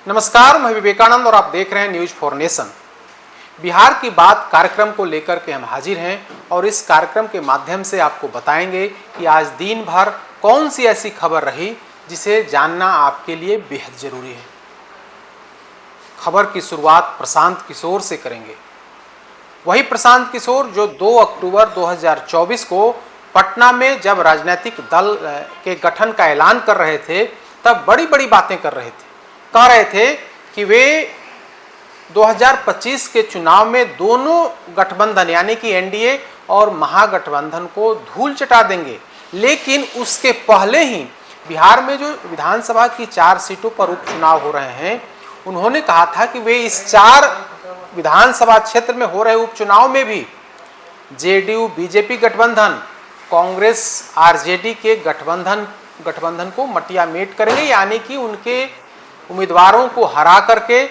नमस्कार, मैं विवेकानंद और आप देख रहे हैं न्यूज फॉर नेशन। बिहार की बात कार्यक्रम को लेकर के हम हाजिर हैं और इस कार्यक्रम के माध्यम से आपको बताएंगे कि आज दिन भर कौन सी ऐसी खबर रही जिसे जानना आपके लिए बेहद जरूरी है। खबर की शुरुआत प्रशांत किशोर से करेंगे। वही प्रशांत किशोर जो 2 अक्टूबर 2024 को पटना में जब राजनीतिक दल के गठन का ऐलान कर रहे थे तब बड़ी बड़ी बातें कर रहे थे। कह रहे थे कि वे 2025 के चुनाव में दोनों गठबंधन यानी कि एनडीए और महागठबंधन को धूल चटा देंगे। लेकिन उसके पहले ही बिहार में जो विधानसभा की 4 सीटों पर उपचुनाव हो रहे हैं, उन्होंने कहा था कि वे इस 4 विधानसभा क्षेत्र में हो रहे उपचुनाव में भी जेडीयू बीजेपी गठबंधन, कांग्रेस आरजेडी के गठबंधन को मटियामेट करेंगे, यानी कि उनके उम्मीदवारों को हरा करके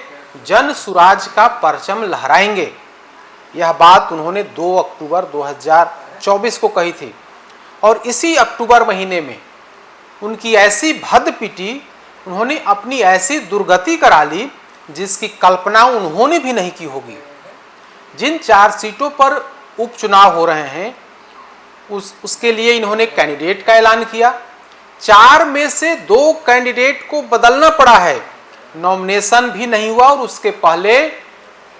जन सुराज का परचम लहराएंगे। यह बात उन्होंने 2 अक्टूबर 2024 को कही थी और इसी अक्टूबर महीने में उनकी ऐसी भद्द पिटी, उन्होंने अपनी ऐसी दुर्गति करा ली जिसकी कल्पना उन्होंने भी नहीं की होगी। जिन 4 सीटों पर उपचुनाव हो रहे हैं उसके लिए इन्होंने कैंडिडेट का ऐलान किया। 4 में से 2 कैंडिडेट को बदलना पड़ा है, नॉमिनेशन भी नहीं हुआ और उसके पहले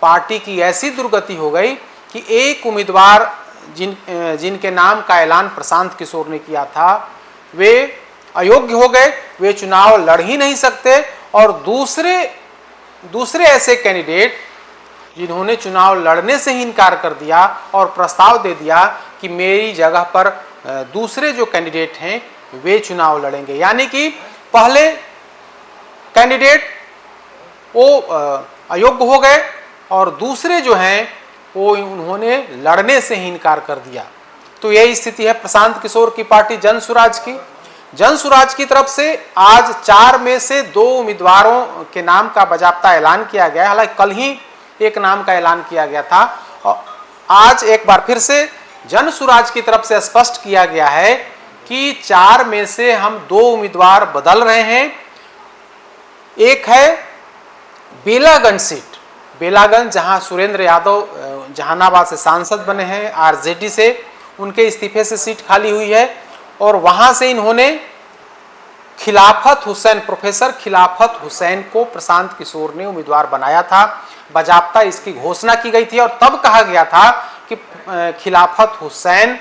पार्टी की ऐसी दुर्गति हो गई कि एक उम्मीदवार जिनके नाम का ऐलान प्रशांत किशोर ने किया था, वे अयोग्य हो गए, वे चुनाव लड़ ही नहीं सकते। और दूसरे ऐसे कैंडिडेट जिन्होंने चुनाव लड़ने से ही इनकार कर दिया और प्रस्ताव दे दिया कि मेरी जगह पर दूसरे जो कैंडिडेट हैं वे चुनाव लड़ेंगे, यानी कि पहले कैंडिडेट वो अयोग्य हो गए और दूसरे जो हैं वो उन्होंने लड़ने से ही इनकार कर दिया। तो यही स्थिति है प्रशांत किशोर की पार्टी जन सुराज की। जन सुराज की तरफ से आज 4 में से 2 उम्मीदवारों के नाम का बाकायदा ऐलान किया गया। हालांकि कल ही एक नाम का ऐलान किया गया था और आज एक बार फिर से जन सुराज की तरफ से स्पष्ट किया गया है कि 4 में से हम 2 उम्मीदवार बदल रहे हैं। एक है बेलागंज सीट, बेलागंज जहां सुरेंद्र यादव जहानाबाद से सांसद बने हैं आरजेडी से, उनके इस्तीफे से सीट खाली हुई है और वहां से इन्होंने प्रोफेसर खिलाफत हुसैन को प्रशांत किशोर ने उम्मीदवार बनाया था। बाकायदा इसकी घोषणा की गई थी और तब कहा गया था कि खिलाफत हुसैन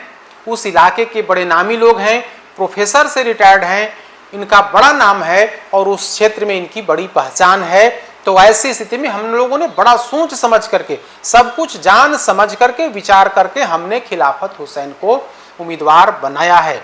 उस इलाके के बड़े नामी लोग हैं, प्रोफेसर से रिटायर्ड हैं, इनका बड़ा नाम है और उस क्षेत्र में इनकी बड़ी पहचान है। तो ऐसी स्थिति में हम लोगों ने बड़ा सोच समझ करके, सब कुछ जान समझ करके, विचार करके हमने खिलाफत हुसैन को उम्मीदवार बनाया है।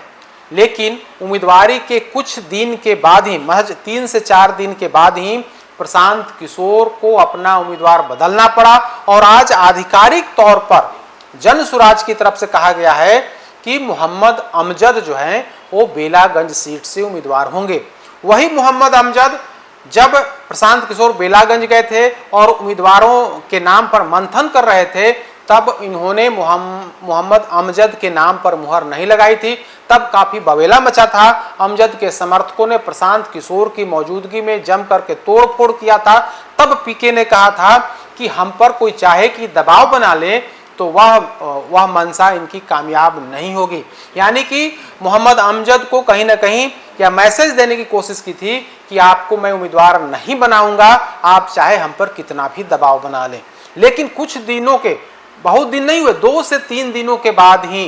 लेकिन उम्मीदवारी के कुछ दिन के बाद ही, महज 3 से 4 दिन के बाद ही प्रशांत किशोर को अपना उम्मीदवार बदलना पड़ा और आज आधिकारिक तौर पर जन सुराज की तरफ से कहा गया है कि मोहम्मद अमजद जो हैं वो बेलागंज सीट से उम्मीदवार होंगे। वही मोहम्मद अमजद जब प्रशांत किशोर बेलागंज गए थे और उम्मीदवारों के नाम पर मंथन कर रहे थे, तब इन्होंने मोहम्मद अमजद के नाम पर मुहर नहीं लगाई थी। तब काफी बवेला मचा था। अमजद के समर्थकों ने प्रशांत किशोर की मौजूदगी में जम करके तोड़फोड़ किया था। तब पीके ने कहा था कि हम पर कोई चाहे कि दबाव बना ले तो वह मंशा इनकी कामयाब नहीं होगी। यानी कि मोहम्मद अमजद को कहीं ना कहीं यह मैसेज देने की कोशिश की थी कि आपको मैं उम्मीदवार नहीं बनाऊंगा, आप चाहे हम पर कितना भी दबाव बना लें। लेकिन कुछ दिनों के, बहुत दिन नहीं हुए, 2 से 3 दिनों के बाद ही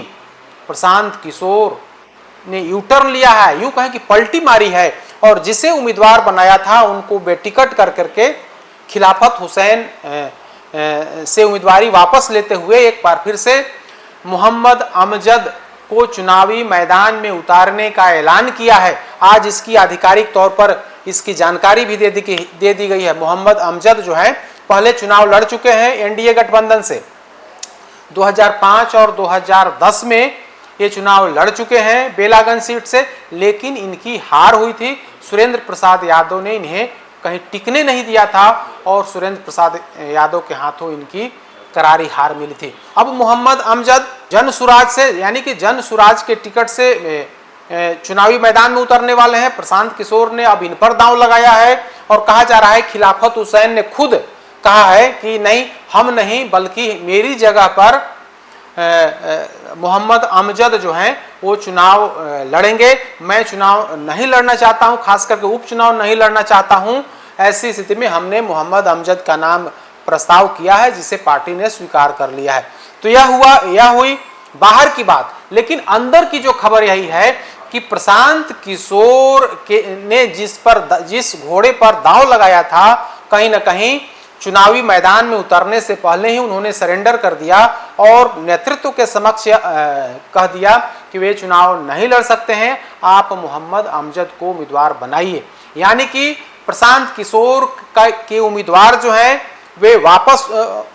प्रशांत किशोर ने यू टर्न लिया है, यूं कहें कि पलटी मारी है और जिसे उम्मीदवार बनाया था उनको बेटिकट कर करके खिलाफत हुसैन से उम्मीदवारी वापस लेते हुए एक बार फिर से मोहम्मद अमजद को चुनावी मैदान में उतारने का ऐलान किया है। आज इसकी आधिकारिक तौर पर इसकी जानकारी भी दे दी गई है। मोहम्मद अमजद जो है पहले चुनाव लड़ चुके हैं एनडीए गठबंधन से। 2005 और 2010 में ये चुनाव लड़ चुके हैं बेलागंज सीट से, लेकिन इनकी हार हुई थी। सुरेंद्र प्रसाद यादव ने इन्हें कहीं टिकने नहीं दिया था और सुरेंद्र प्रसाद यादव के हाथों इनकी करारी हार मिली थी। अब मोहम्मद अमजद जन सुराज से, यानी कि जन सुराज के टिकट से चुनावी मैदान में उतरने वाले हैं। प्रशांत किशोर ने अब इन पर दांव लगाया है और कहा जा रहा है खिलाफत हुसैन ने खुद कहा है कि नहीं, हम नहीं बल्कि मेरी जगह पर मोहम्मद अमजद जो हैं वो चुनाव लड़ेंगे, मैं चुनाव नहीं लड़ना चाहता हूं, खास करके उपचुनाव नहीं लड़ना चाहता हूं। ऐसी स्थिति में हमने मोहम्मद अमजद का नाम प्रस्ताव किया है, जिसे पार्टी ने स्वीकार कर लिया है। तो यह हुई बाहर की बात, लेकिन अंदर की जो खबर यही है कि प्रशांत किशोर ने जिस घोड़े पर दांव लगाया था, कहीं ना कहीं चुनावी मैदान में उतरने से पहले ही उन्होंने सरेंडर कर दिया और नेतृत्व के समक्ष कह दिया कि वे चुनाव नहीं लड़ सकते हैं, आप मोहम्मद अमजद को उम्मीदवार बनाइए। यानी कि प्रशांत किशोर के उम्मीदवार जो हैं वे वापस,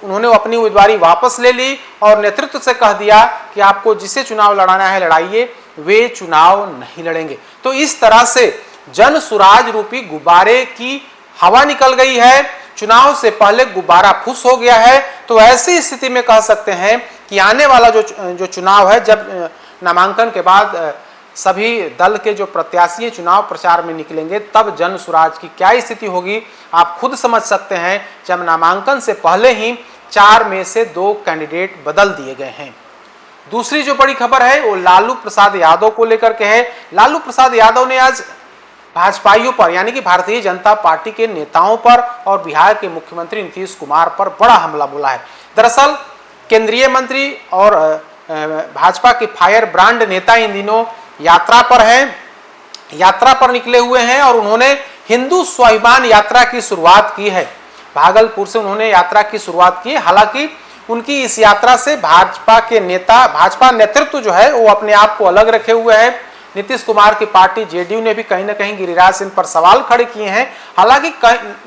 उन्होंने अपनी उम्मीदवारी वापस ले ली और नेतृत्व से कह दिया कि आपको जिसे चुनाव लड़ाना है लड़ाइए, वे चुनाव नहीं लड़ेंगे। तो इस तरह से जन सुराज रूपी गुब्बारे की हवा निकल गई है, चुनाव से पहले गुब्बारा फुस हो गया है। तो ऐसी स्थिति में कह सकते हैं कि आने वाला जो चुनाव है, जब नामांकन के बाद सभी दल के जो प्रत्याशी चुनाव प्रचार में निकलेंगे, तब जन सुराज की क्या स्थिति होगी आप खुद समझ सकते हैं, जब नामांकन से पहले ही 4 में से 2 कैंडिडेट बदल दिए गए हैं। दूसरी जो बड़ी खबर है वो लालू प्रसाद यादव को लेकर के है। लालू प्रसाद यादव ने आज भाजपाइयों पर, यानी कि भारतीय जनता पार्टी के नेताओं पर और बिहार के मुख्यमंत्री नीतीश कुमार पर बड़ा हमला बोला है। दरअसल केंद्रीय मंत्री और भाजपा के फायर ब्रांड नेता इन दिनों यात्रा पर हैं, यात्रा पर निकले हुए हैं और उन्होंने हिंदू स्वाभिमान यात्रा की शुरुआत की है। भागलपुर से उन्होंने यात्रा की शुरुआत की। हालांकि उनकी इस यात्रा से भाजपा के नेता, भाजपा नेतृत्व जो है वो अपने आप को अलग रखे हुए है। नीतीश कुमार की पार्टी जेडीयू ने भी कहीं ना कहीं गिरिराज सिंह पर सवाल खड़े किए हैं। हालांकि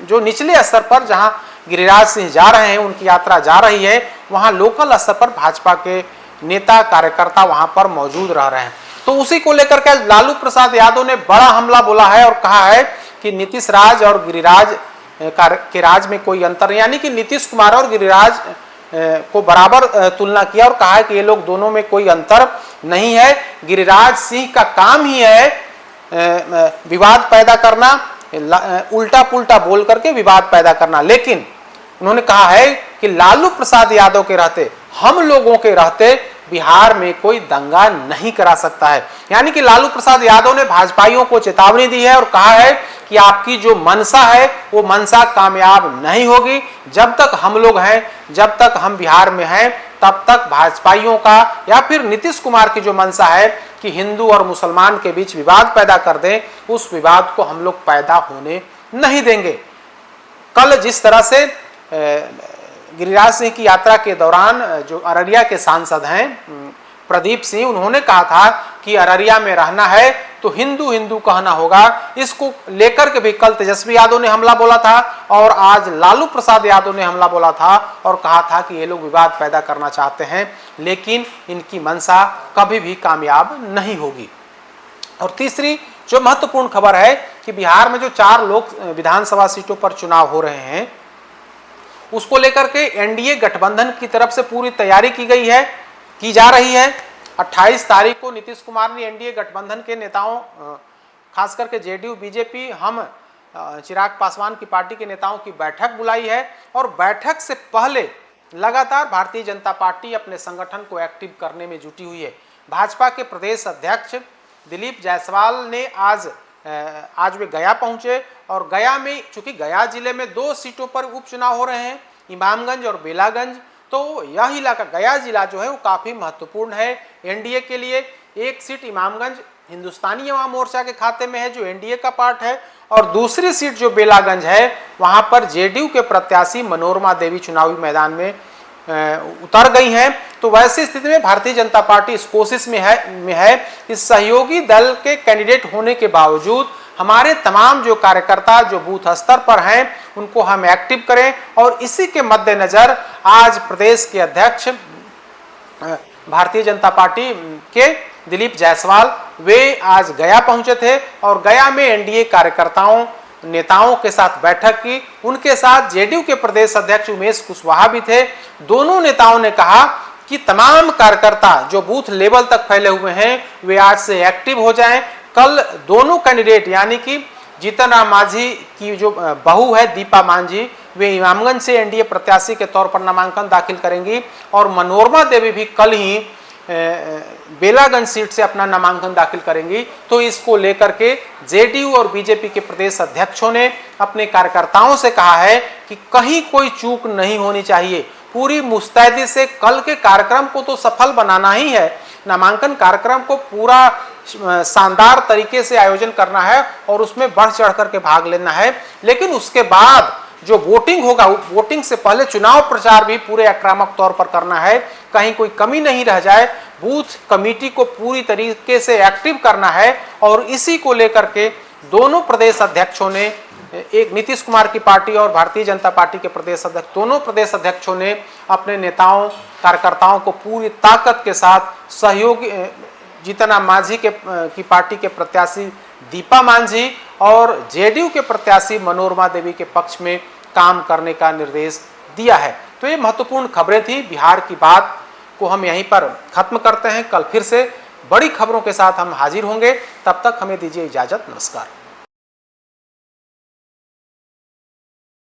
जो निचले स्तर पर जहां गिरिराज सिंह जा रहे हैं, उनकी यात्रा जा रही है, वहां लोकल स्तर पर भाजपा के नेता कार्यकर्ता वहां पर मौजूद रह रहे हैं। तो उसी को लेकर के लालू प्रसाद यादव ने बड़ा हमला बोला है और कहा है कि नीतीश राज और गिरिराज के राज में कोई अंतर, यानी कि नीतीश कुमार और गिरिराज को बराबर तुलना किया और कहा है कि ये लोग दोनों में कोई अंतर नहीं है। गिरिराज सिंह का काम ही है विवाद पैदा करना, उल्टा पुल्टा बोल करके विवाद पैदा करना। लेकिन उन्होंने कहा है कि लालू प्रसाद यादव के रहते, हम लोगों के रहते बिहार में कोई दंगा नहीं करा सकता है। यानी कि लालू प्रसाद यादव ने भाजपाइयों को चेतावनी दी है और कहा है कि आपकी जो मनसा है वो मनसा कामयाब नहीं होगी। जब तक हम लोग हैं, जब तक हम बिहार में हैं, तब तक भाजपाइयों का या फिर नीतीश कुमार की जो मनसा है कि हिंदू और मुसलमान के बीच विवाद पैदा कर दें, उस विवाद को हम लोग पैदा होने नहीं देंगे। कल जिस तरह से गिरिराज सिंह की यात्रा के दौरान जो अररिया के सांसद हैं प्रदीप सिंह, उन्होंने कहा था कि अररिया में रहना है तो हिंदू हिंदू कहना होगा। इसको लेकर के भी कल तेजस्वी यादव ने हमला बोला था और आज लालू प्रसाद यादव ने हमला बोला था और कहा था कि ये लोग विवाद पैदा करना चाहते हैं, लेकिन इनकी मंशा कभी भी कामयाब नहीं होगी। और तीसरी जो महत्वपूर्ण खबर है कि बिहार में जो 4 लोक विधानसभा सीटों पर चुनाव हो रहे हैं, उसको लेकर के एनडीए गठबंधन की तरफ से पूरी तैयारी की जा रही है। 28 तारीख को नीतीश कुमार ने एनडीए गठबंधन के नेताओं, खास करके जेडीयू, बीजेपी, हम चिराग पासवान की पार्टी के नेताओं की बैठक बुलाई है और बैठक से पहले लगातार भारतीय जनता पार्टी अपने संगठन को एक्टिव करने में जुटी हुई है। भाजपा के प्रदेश अध्यक्ष दिलीप जायसवाल ने आज वे गया पहुंचे और गया में, चूंकि गया जिले में 2 सीटों पर उपचुनाव हो रहे हैं, इमामगंज और बेलागंज, तो यह इलाका गया जिला जो है वो काफी महत्वपूर्ण है एनडीए के लिए। एक सीट इमामगंज हिंदुस्तानी अवाम मोर्चा के खाते में है जो एनडीए का पार्ट है, और दूसरी सीट जो बेलागंज है वहां पर जेडीयू के प्रत्याशी मनोरमा देवी चुनावी मैदान में उतर गई हैं। तो वैसी स्थिति में भारतीय जनता पार्टी इस कोशिश में है इस सहयोगी दल के कैंडिडेट होने के बावजूद हमारे तमाम जो कार्यकर्ता जो बूथ स्तर पर हैं उनको हम एक्टिव करें। और इसी के मद्देनजर आज प्रदेश के अध्यक्ष भारतीय जनता पार्टी के दिलीप जायसवाल वे आज गया पहुंचे थे और गया में एनडीए कार्यकर्ताओं नेताओं के साथ बैठक की। उनके साथ जेडीयू के प्रदेश अध्यक्ष उमेश कुशवाहा भी थे। दोनों नेताओं ने कहा कि तमाम कार्यकर्ता जो बूथ लेवल तक फैले हुए हैं वे आज से एक्टिव हो जाएं। कल दोनों कैंडिडेट यानी कि जीतन राम मांझी की जो बहू है दीपा मांझी, वे इमामगंज से एनडीए प्रत्याशी के तौर पर नामांकन दाखिल करेंगी और मनोरमा देवी भी कल ही बेलागंज सीट से अपना नामांकन दाखिल करेंगी। तो इसको लेकर के जेडीयू और बीजेपी के प्रदेश अध्यक्षों ने अपने कार्यकर्ताओं से कहा है कि कहीं कोई चूक नहीं होनी चाहिए, पूरी मुस्तैदी से कल के कार्यक्रम को तो सफल बनाना ही है, नामांकन कार्यक्रम को पूरा शानदार तरीके से आयोजन करना है और उसमें बढ़ चढ़ करके भाग लेना है। लेकिन उसके बाद जो वोटिंग होगा, वोटिंग से पहले चुनाव प्रचार भी पूरे आक्रामक तौर पर करना है, कहीं कोई कमी नहीं रह जाए, बूथ कमेटी को पूरी तरीके से एक्टिव करना है। और इसी को लेकर के दोनों प्रदेश अध्यक्षों ने, एक नीतीश कुमार की पार्टी और भारतीय जनता पार्टी के प्रदेश अध्यक्ष, दोनों प्रदेश अध्यक्षों ने अपने नेताओं कार्यकर्ताओं को पूरी ताकत के साथ सहयोग जीतन राम मांझी की पार्टी के प्रत्याशी दीपा मांझी और जेडीयू के प्रत्याशी मनोरमा देवी के पक्ष में काम करने का निर्देश दिया है। तो ये महत्वपूर्ण खबरें थी। बिहार की बात को हम यहीं पर खत्म करते हैं। कल फिर से बड़ी खबरों के साथ हम हाजिर होंगे। तब तक हमें दीजिए इजाजत। नमस्कार।